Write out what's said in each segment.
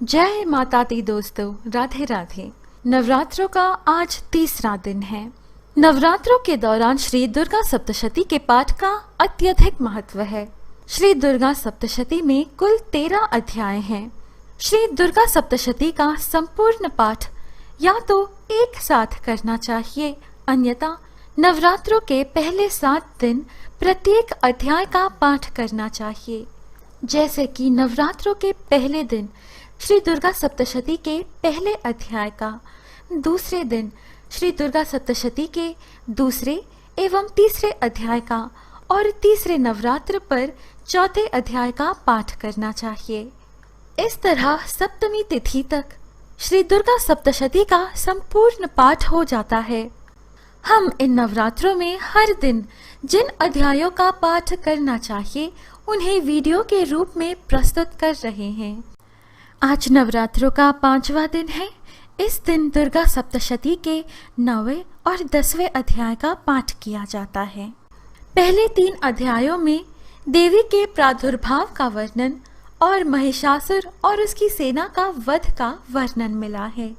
जय माता दी दोस्तों, राधे राधे। नवरात्रों का आज तीसरा दिन है। नवरात्रों के दौरान श्री दुर्गा सप्तशती के पाठ का अत्यधिक महत्व है। श्री दुर्गा सप्तशती में कुल 13 अध्याय हैं। श्री दुर्गा सप्तशती का संपूर्ण पाठ या तो एक साथ करना चाहिए, अन्यथा नवरात्रों के पहले 7 दिन प्रत्येक अध्याय का पाठ करना चाहिए। जैसे कि नवरात्रों के पहले दिन श्री दुर्गा सप्तशती के पहले अध्याय का, दूसरे दिन श्री दुर्गा सप्तशती के दूसरे एवं तीसरे अध्याय का और तीसरे नवरात्र पर चौथे अध्याय का पाठ करना चाहिए। इस तरह सप्तमी तिथि तक श्री दुर्गा सप्तशती का संपूर्ण पाठ हो जाता है। हम इन नवरात्रों में हर दिन जिन अध्यायों का पाठ करना चाहिए उन्हें वीडियो के रूप में प्रस्तुत कर रहे हैं। आज नवरात्रों का 5वां दिन है। इस दिन दुर्गा सप्तशती के 9वें और 10वें अध्याय का पाठ किया जाता है। पहले 3 अध्यायों में देवी के प्रादुर्भाव का वर्णन और महिषासुर और उसकी सेना का वध का वर्णन मिला है।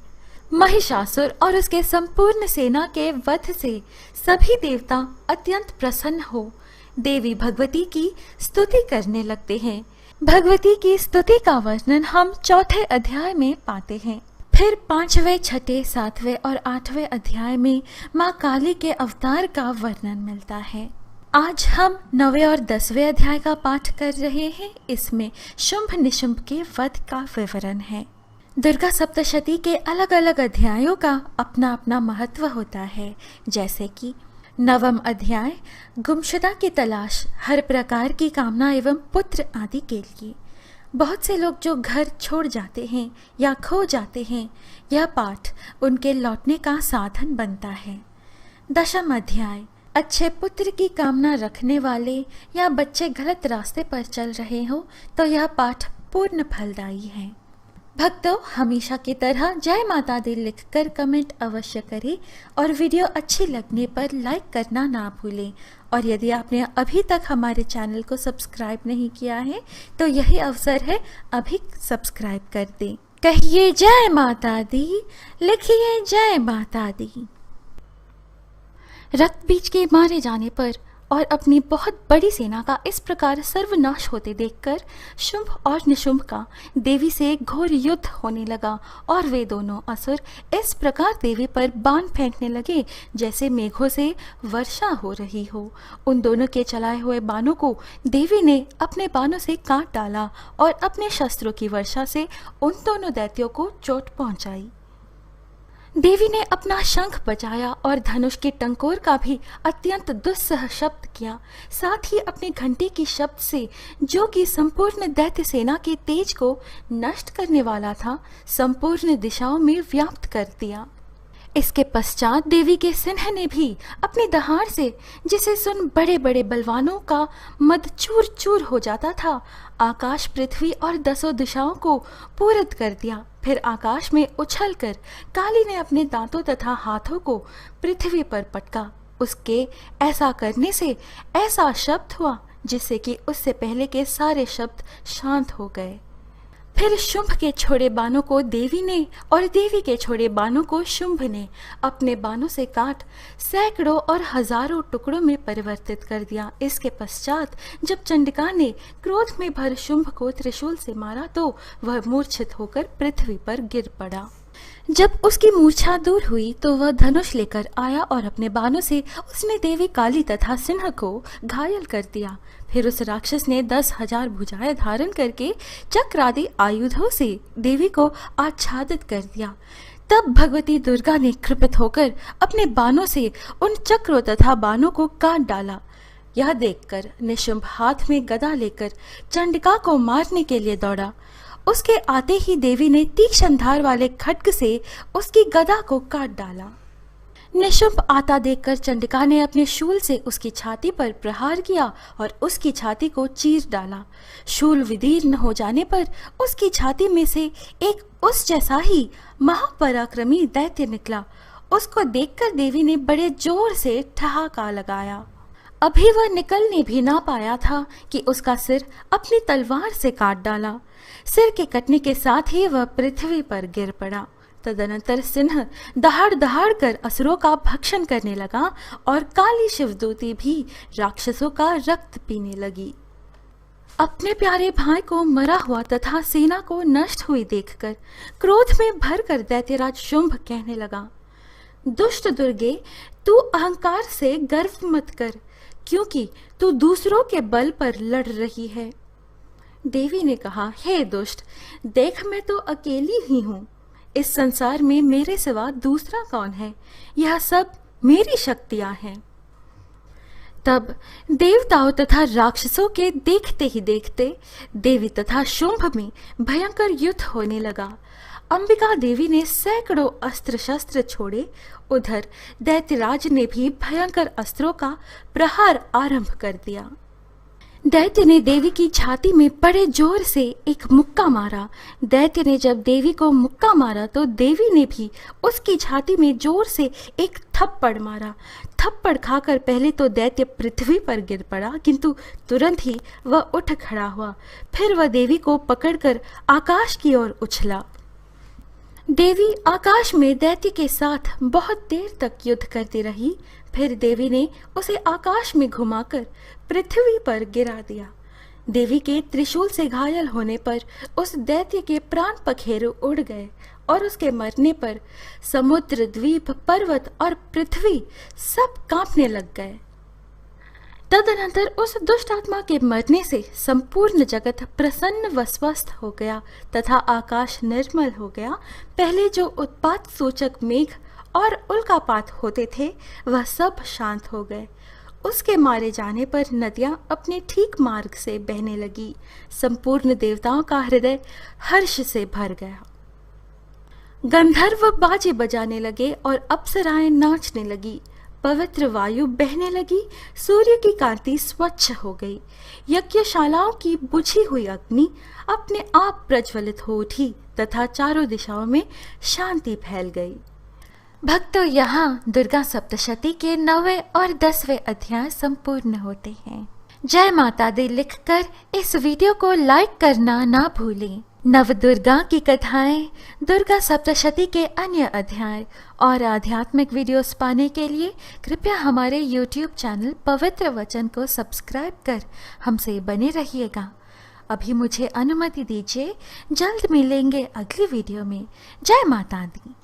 महिषासुर और उसके संपूर्ण सेना के वध से सभी देवता अत्यंत प्रसन्न हो देवी भगवती की स्तुति करने लगते हैं। भगवती की स्तुति का वर्णन हम चौथे अध्याय में पाते हैं। फिर 5वें, 6ठे, 7वें और 8वें अध्याय में माँ काली के अवतार का वर्णन मिलता है। आज हम 9वें और 10वें अध्याय का पाठ कर रहे हैं। इसमें शुंभ निशुंभ के वध का विवरण है। दुर्गा सप्तशती के अलग अलग अध्यायों का अपना अपना महत्व होता है। जैसे कि 9वां अध्याय गुमशुदा की तलाश, हर प्रकार की कामना एवं पुत्र आदि के लिए। बहुत से लोग जो घर छोड़ जाते हैं या खो जाते हैं, यह पाठ उनके लौटने का साधन बनता है। 10वां अध्याय अच्छे पुत्र की कामना रखने वाले या बच्चे गलत रास्ते पर चल रहे हो तो यह पाठ पूर्ण फलदायी है। भक्तों, हमेशा की तरह जय माता दी लिखकर कमेंट अवश्य करें और वीडियो अच्छी लगने पर लाइक करना ना भूलें। और यदि आपने अभी तक हमारे चैनल को सब्सक्राइब नहीं किया है तो यही अवसर है, अभी सब्सक्राइब कर दें। कहिए जय माता दी, लिखिए जय माता दी। रक्त बीज के मारे जाने पर और अपनी बहुत बड़ी सेना का इस प्रकार सर्वनाश होते देखकर शुंभ और निशुंभ का देवी से घोर युद्ध होने लगा और वे दोनों असुर इस प्रकार देवी पर बाण फेंकने लगे जैसे मेघों से वर्षा हो रही हो। उन दोनों के चलाए हुए बाणों को देवी ने अपने बाणों से काट डाला और अपने शस्त्रों की वर्षा से उन दोनों दैत्यों को चोट पहुंचाई। देवी ने अपना शंख बजाया और धनुष के टंकोर का भी अत्यंत दुस्सह शब्द किया। साथ ही अपने घंटे की शब्द से, जो कि संपूर्ण दैत्य सेना के तेज को नष्ट करने वाला था, संपूर्ण दिशाओं में व्याप्त कर दिया। इसके पश्चात देवी के सिंह ने भी अपनी दहाड़ से, जिसे सुन बड़े बड़े बलवानों का मद चूर चूर हो जाता था, आकाश, पृथ्वी और 10 दिशाओं को पूरित कर दिया। फिर आकाश में उछलकर काली ने अपने दांतों तथा हाथों को पृथ्वी पर पटका। उसके ऐसा करने से ऐसा शब्द हुआ जिससे कि उससे पहले के सारे शब्द शांत हो गए। फिर शुंभ के छोड़े बाणों को देवी ने और देवी के छोड़े बाणों को शुंभ ने अपने बाणों से काट सैकड़ों और हजारों टुकड़ों में परिवर्तित कर दिया। इसके पश्चात जब चंडिका ने क्रोध में भर शुंभ को त्रिशूल से मारा तो वह मूर्छित होकर पृथ्वी पर गिर पड़ा। जब उसकी मूर्छा दूर हुई तो वह धनुष लेकर आया और अपने बाणों से उसने देवी काली तथा सिंह को घायल कर दिया। फिर उस राक्षस ने 10,000 भुजाएं धारण करके चक्रादि आयुधों से देवी को आच्छादित कर दिया। तब भगवती दुर्गा ने कृपित होकर अपने बाणों से उन चक्रों तथा बाणों को काट डाला। यह देखकर निशुंभ हाथ में गदा लेकर चंडिका को मारने के लिए दौड़ा। उसके आते ही देवी ने तीक्ष्ण धार वाले खड्ग से उसकी गदा को काट डाला। निशुंभ आता देखकर चंडिका ने अपने शूल से उसकी छाती पर प्रहार किया और उसकी छाती को चीर डाला। शूल विदीर्ण हो जाने पर उसकी छाती में से एक उस जैसा ही महापराक्रमी दैत्य निकला। उसको देखकर देवी ने बड़े जोर से ठहाका लगाया। अभी वह निकलने भी ना पाया था कि उसका सिर अपनी तलवार से काट डाला। सिर के कटने के साथ ही वह पृथ्वी पर गिर पड़ा। तदनंतर सिंह दहाड़ दहाड़ कर असुरों का भक्षण करने लगा और काली शिवदूती भी राक्षसों का रक्त पीने लगी। अपने प्यारे भाई को मरा हुआ तथा सेना को नष्ट हुई देखकर क्रोध में भरकर दैत्यराज शुंभ कहने लगा, दुष्ट दुर्गे, तू अहंकार से गर्व मत कर, क्योंकि तू दूसरों के बल पर लड़ रही है। देवी ने कहा, हे दुष्ट, देख मैं तो अकेली ही हूँ। इस संसार में मेरे सिवा दूसरा कौन है? यह सब मेरी शक्तियां हैं। तब देवताओं तथा राक्षसों के देखते ही देखते देवी तथा शुंभ में भयंकर युद्ध होने लगा। अंबिका देवी ने सैकड़ों अस्त्र शस्त्र छोड़े। उधर दैत्यराज ने भी भयंकर अस्त्रों का प्रहार आरंभ कर दिया। दैत्य ने देवी की छाती में बड़े जोर से एक मुक्का मारा। दैत्य ने जब देवी को मुक्का मारा तो देवी ने भी उसकी छाती में जोर से एक थप्पड़ मारा। थप्पड़ खाकर पहले तो दैत्य पृथ्वी पर गिर पड़ा, किंतु तुरंत ही वह उठ खड़ा हुआ। फिर वह देवी को पकड़कर आकाश की ओर उछला। देवी आकाश में दैत्य के साथ बहुत देर तक युद्ध करती रही। फिर देवी ने उसे आकाश में घुमाकर पृथ्वी पर गिरा दिया। देवी के त्रिशूल से घायल होने पर उस दैत्य के प्राण पखेरु उड़ गए और उसके मरने पर समुद्र, द्वीप, पर्वत और पृथ्वी सब कांपने लग गए। तदनंतर उस दुष्ट आत्मा के मरने से संपूर्ण जगत प्रसन्न व स्वस्थ हो गया तथा आकाश निर्मल हो गया। पहले जो उत्पात सूचक मेघ और उल्कापात होते थे वह सब शांत हो गए। उसके मारे जाने पर नदियां अपने ठीक मार्ग से बहने लगी। संपूर्ण देवताओं का हृदय हर्ष से भर गया। गंधर्व बाजे बजाने लगे और अप्सराएं नाचने लगी। पवित्र वायु बहने लगी। सूर्य की कांति स्वच्छ हो गई। यज्ञशालाओं की बुझी हुई अग्नि अपने आप प्रज्वलित हो उठी तथा चारों दिशाओं में शांति फैल गई। भक्तों, यहाँ दुर्गा सप्तशती के 9वें और 10वें अध्याय संपूर्ण होते हैं। जय माता दी लिखकर इस वीडियो को लाइक करना ना भूलें। नव दुर्गा की कथाएं, दुर्गा सप्तशती के अन्य अध्याय और आध्यात्मिक वीडियोस पाने के लिए कृपया हमारे YouTube चैनल पवित्र वचन को सब्सक्राइब कर हमसे बने रहिएगा। अभी मुझे अनुमति दीजिए, जल्द मिलेंगे अगली वीडियो में। जय माता दी।